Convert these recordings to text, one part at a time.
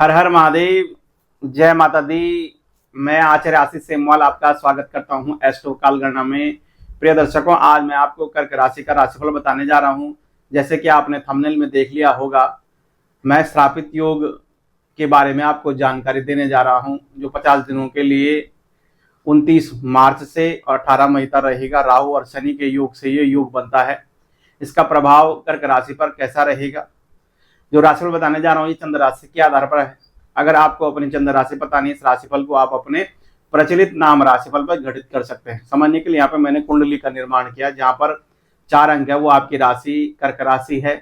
हर हर महादेव, जय माता दी। मैं आचार्य आशीष सेमवाल आपका स्वागत करता हूं एस्ट्रो काल गणना में। प्रिय दर्शकों, आज मैं आपको कर्क राशि का राशिफल बताने जा रहा हूं। जैसे कि आपने थंबनेल में देख लिया होगा, मैं श्रापित योग के बारे में आपको जानकारी देने जा रहा हूं, जो 50 दिनों के लिए 29 मार्च से और 18 मई तक रहेगा। राहु और शनि के योग से ये योग बनता है। इसका प्रभाव कर्क राशि पर कैसा रहेगा, जो राशिफल बताने जा रहा हूँ, ये चंद्र राशि के आधार पर है। अगर आपको अपनी चंद्र राशि पता नहीं, इस राशिफल को आप अपने प्रचलित नाम राशिफल पर घटित कर सकते हैं। समझने के लिए यहाँ पे मैंने कुंडली का निर्माण किया, जहाँ पर 4 अंक है, वो आपकी राशि कर्क राशि है।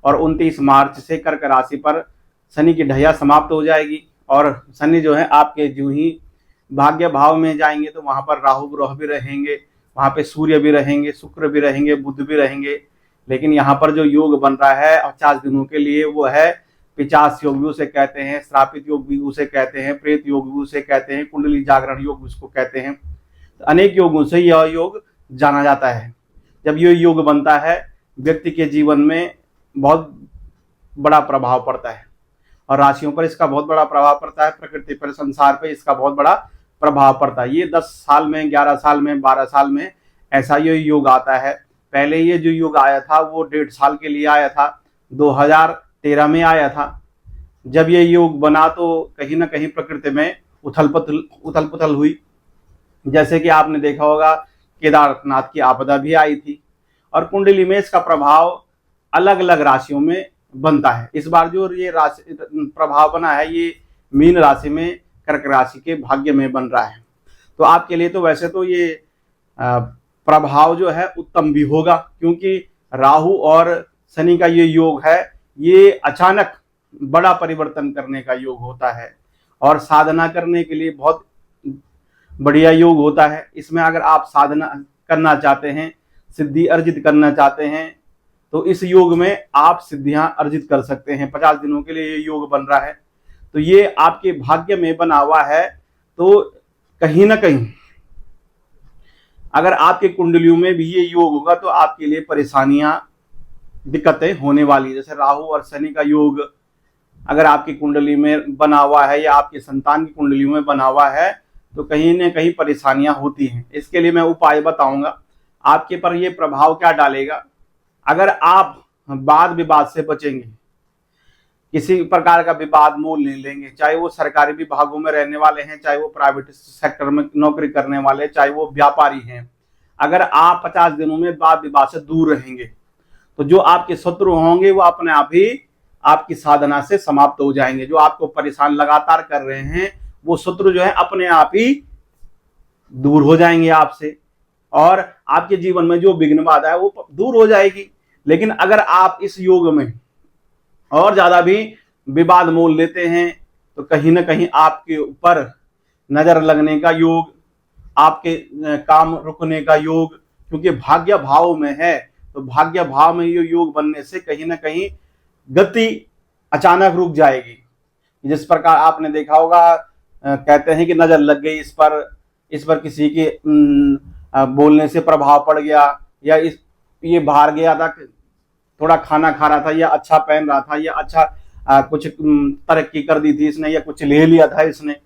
और 29 मार्च से कर्क राशि पर शनि की ढैया समाप्त हो जाएगी। और शनि जो है आपके जो ही भाग्य भाव में जाएंगे, तो वहां पर राहु ग्रह भी रहेंगे, वहां पे सूर्य भी रहेंगे, शुक्र भी रहेंगे, बुध भी रहेंगे। लेकिन यहाँ पर जो योग बन रहा है 50 दिनों के लिए, वो है पिचास योग भी उसे कहते हैं, श्रापित योग भी उसे कहते हैं, प्रेत योग भी उसे कहते हैं, कुंडली जागरण योग उसको कहते हैं। तो अनेक योगों से यह योग जाना जाता है। जब ये योग बनता है, व्यक्ति के जीवन में बहुत बड़ा प्रभाव पड़ता है और राशियों पर इसका बहुत बड़ा प्रभाव पड़ता है, प्रकृति पर, संसार पर इसका बहुत बड़ा प्रभाव पड़ता है। ये 10 साल में, 11 साल में, 12 साल में ऐसा ये योग आता है। पहले ये जो योग आया था वो 1.5 साल के लिए आया था, 2013 में आया था। जब ये योग बना तो कहीं ना कहीं प्रकृति में उथल पुथल हुई। जैसे कि आपने देखा होगा, केदारनाथ की आपदा भी आई थी। और कुंडली में इसका प्रभाव अलग अलग राशियों में बनता है। इस बार जो ये राशि प्रभाव बना है, ये मीन राशि में, कर्क राशि के भाग्य में बन रहा है। तो आपके लिए तो वैसे तो ये प्रभाव जो है उत्तम भी होगा, क्योंकि राहु और शनि का ये योग है, ये अचानक बड़ा परिवर्तन करने का योग होता है और साधना करने के लिए बहुत बढ़िया योग होता है। इसमें अगर आप साधना करना चाहते हैं, सिद्धि अर्जित करना चाहते हैं, तो इस योग में आप सिद्धियां अर्जित कर सकते हैं। 50 दिनों के लिए ये योग बन रहा है, तो ये आपके भाग्य में बना हुआ है। तो कहीं ना कहीं अगर आपके कुंडलियों में भी ये योग होगा, तो आपके लिए परेशानियां, दिक्कतें होने वाली। जैसे राहु और शनि का योग अगर आपकी कुंडली में बना हुआ है या आपके संतान की कुंडली में बना हुआ है, तो कहीं ना कहीं परेशानियां होती हैं। इसके लिए मैं उपाय बताऊंगा आपके पर ये प्रभाव क्या डालेगा। अगर आप वाद विवाद से बचेंगे, किसी प्रकार का विवाद मोल नहीं लेंगे, चाहे वो सरकारी विभागों में रहने वाले हैं, चाहे वो प्राइवेट सेक्टर में नौकरी करने वाले, चाहे वो व्यापारी हैं। अगर आप 50 दिनों में वाद विवाद से दूर रहेंगे, तो जो आपके शत्रु होंगे वो अपने आप ही आपकी साधना से समाप्त हो जाएंगे। जो आपको परेशान लगातार कर रहे हैं, वो शत्रु जो है अपने आप ही दूर हो जाएंगे आपसे, और आपके जीवन में जो विघ्न बाधा है वो दूर हो जाएगी। लेकिन अगर आप इस योग में और ज्यादा भी विवाद मोल लेते हैं, तो कहीं ना कहीं आपके ऊपर नजर लगने का योग, आपके काम रुकने का योग, क्योंकि भाग्य भाव में है। तो भाग्य भाव में ये योग बनने से कहीं ना कहीं गति अचानक रुक जाएगी। जिस प्रकार आपने देखा होगा, कहते हैं कि नजर लग गई इस पर किसी के बोलने से प्रभाव पड़ गया, या ये बाहर गया था, थोड़ा खाना खा रहा था, या अच्छा पहन रहा था, या अच्छा कुछ तरक्की कर दी थी इसने, या कुछ ले लिया था इसने।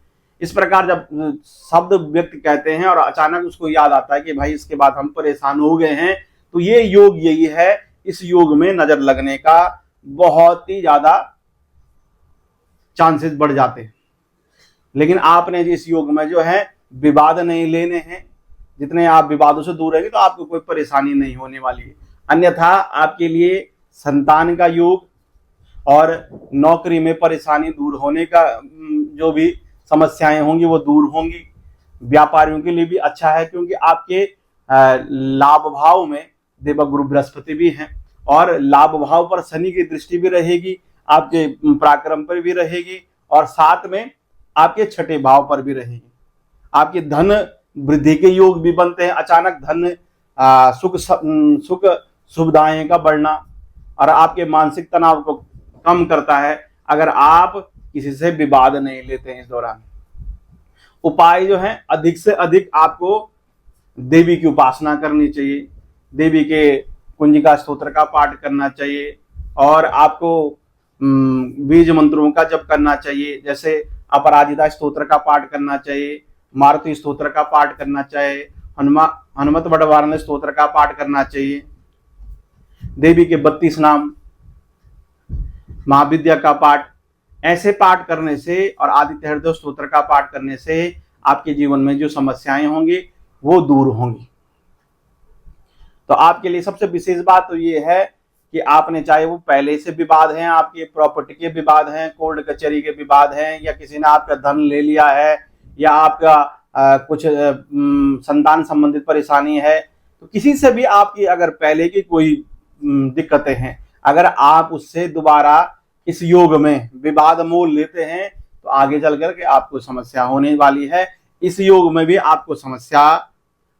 इस प्रकार जब शब्द व्यक्ति कहते हैं और अचानक उसको याद आता है कि भाई इसके बाद हम परेशान हो गए हैं, तो ये योग यही है। इस योग में नजर लगने का बहुत ही ज्यादा चांसेस बढ़ जाते हैं। लेकिन आपने इस योग में जो है विवाद नहीं लेने हैं। जितने आप विवादों से दूर रहेंगे, तो आपको कोई परेशानी नहीं होने वाली है। अन्यथा आपके लिए संतान का योग और नौकरी में परेशानी दूर होने का, जो भी समस्याएं होंगी वो दूर होंगी। व्यापारियों के लिए भी अच्छा है, क्योंकि आपके लाभ भाव में देवगुरु बृहस्पति भी हैं, और लाभ भाव पर शनि की दृष्टि भी रहेगी, आपके पराक्रम पर भी रहेगी, और साथ में आपके छठे भाव पर भी रहेगी। आपके धन वृद्धि के योग भी बनते हैं। अचानक धन, सुख सुविधाएं का बढ़ना, और आपके मानसिक तनाव को कम करता है अगर आप किसी से विवाद नहीं लेते हैं। इस दौरान उपाय जो है, अधिक से अधिक आपको देवी की उपासना करनी चाहिए, देवी के कुंजिका स्तोत्र का पाठ करना चाहिए, और आपको बीज मंत्रों का जप करना चाहिए, जैसे अपराजिता स्तोत्र का पाठ करना चाहिए, मारुति स्तोत्र का पाठ करना चाहिए, हनुमत बड़वारण स्तोत्र का पाठ करना चाहिए, देवी के 32 नाम, महाविद्या का पाठ, ऐसे पाठ करने से और आदित्य हृदय स्तोत्र का पाठ करने से आपके जीवन में जो समस्याएं होंगी वो दूर होंगी। तो आपके लिए सबसे विशेष बात तो ये है कि आपने, चाहे वो पहले से विवाद हैं, आपके प्रॉपर्टी के विवाद हैं, कोर्ट कचहरी के विवाद हैं, या किसी ने आपका धन ले लिया है, या आपका कुछ संतान संबंधित परेशानी है, तो किसी से भी आपकी अगर पहले की कोई दिक्कतें हैं, अगर आप उससे दोबारा इस योग में विवाद मोल लेते हैं तो आगे चल करके आपको समस्या होने वाली है। इस योग में भी आपको समस्या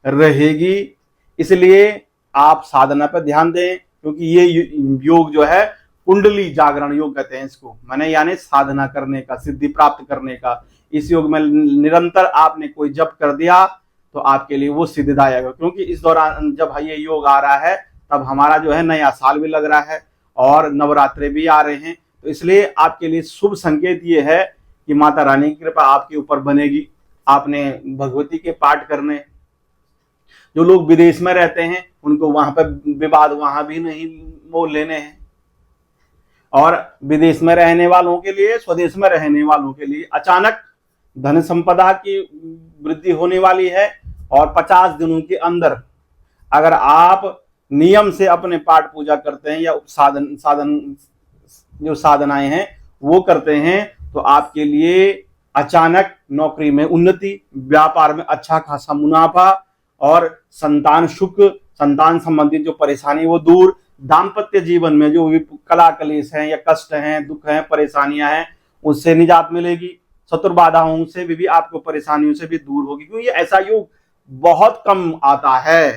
रहेगी, इसलिए आप साधना पर ध्यान दें, क्योंकि ये योग जो है कुंडली जागरण योग कहते हैं इसको, माने यानी साधना करने का, सिद्धि प्राप्त करने का। इस योग में निरंतर आपने कोई जप कर दिया तो आपके लिए वो सिद्धिदायक है, क्योंकि इस दौरान जब ये योग आ रहा है तब हमारा जो है नया साल भी लग रहा है और नवरात्रे भी आ रहे हैं, तो इसलिए आपके लिए शुभ संकेत ये है कि माता रानी की कृपा आपके ऊपर बनेगी। आपने भगवती के पाठ करने, जो लोग विदेश में रहते हैं उनको वहां पर विवाद वहां भी नहीं मोल लेने हैं, और विदेश में रहने वालों के लिए, स्वदेश में रहने वालों के लिए अचानक धन संपदा की वृद्धि होने वाली है। और 50 दिनों के अंदर अगर आप नियम से अपने पाठ पूजा करते हैं या साधन जो साधनाएं हैं वो करते हैं तो आपके लिए अचानक नौकरी में उन्नति, व्यापार में अच्छा खासा मुनाफा, और संतान सुख, संतान संबंधित जो परेशानी वो दूर, दाम्पत्य जीवन में जो भी कला कलेश हैं या कष्ट हैं, दुख हैं, परेशानियां हैं, उससे निजात मिलेगी। शत्रु बाधाओं से भी आपको परेशानियों से भी दूर होगी, क्योंकि ऐसा योग बहुत कम आता है।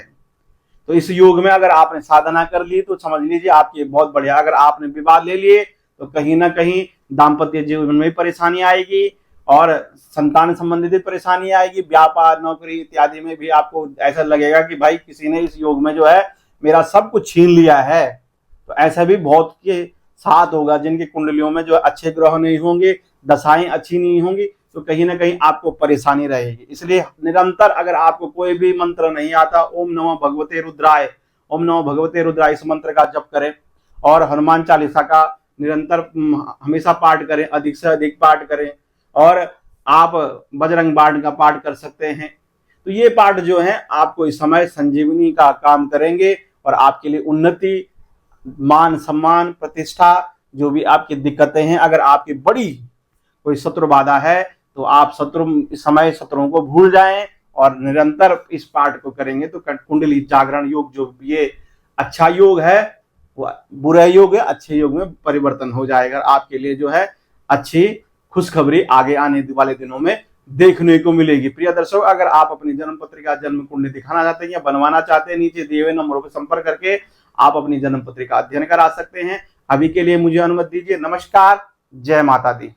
तो इस योग में अगर आपने साधना कर ली तो समझ लीजिए आपके बहुत बढ़िया। अगर आपने विवाद ले लिए तो कहीं ना कहीं दाम्पत्य जीवन में परेशानी आएगी और संतान संबंधित परेशानी आएगी, व्यापार नौकरी इत्यादि में भी आपको ऐसा लगेगा कि भाई किसी ने इस योग में जो है मेरा सब कुछ छीन लिया है। तो ऐसा भी बहुत के साथ होगा जिनकी कुंडलियों में जो अच्छे ग्रह नहीं होंगे, दशाएं अच्छी नहीं होंगी, तो कहीं ना कहीं आपको परेशानी रहेगी। इसलिए निरंतर अगर आपको कोई भी मंत्र नहीं आता, ओम नमो भगवते रुद्राय, ओम नमो भगवते रुद्राय इस मंत्र का जप करें, और हनुमान चालीसा का निरंतर हमेशा पाठ करें, अधिक से अधिक पाठ करें, और आप बजरंग बाण का पाठ कर सकते हैं। तो ये पाठ जो है आपको इस समय संजीवनी का काम करेंगे और आपके लिए उन्नति, मान सम्मान, प्रतिष्ठा, जो भी आपकी दिक्कतें हैं, अगर आपकी बड़ी कोई शत्रु बाधा है तो आप इस समय शत्रुओं को भूल जाएं और निरंतर इस पाठ को करेंगे तो कुंडली जागरण योग जो ये अच्छा योग है वो बुरा योग है, अच्छे योग में परिवर्तन हो जाएगा। आपके लिए जो है अच्छी खुशखबरी आगे आने वाले दिनों में देखने को मिलेगी। प्रिय दर्शक, अगर आप अपनी जन्म पत्रिका, जन्म कुंडली दिखाना चाहते हैं या बनवाना चाहते हैं, नीचे दिए हुए नंबरों पर संपर्क करके आप अपनी जन्म पत्रिका अध्ययन करा सकते हैं। अभी के लिए मुझे अनुमति दीजिए। नमस्कार, जय माता दी।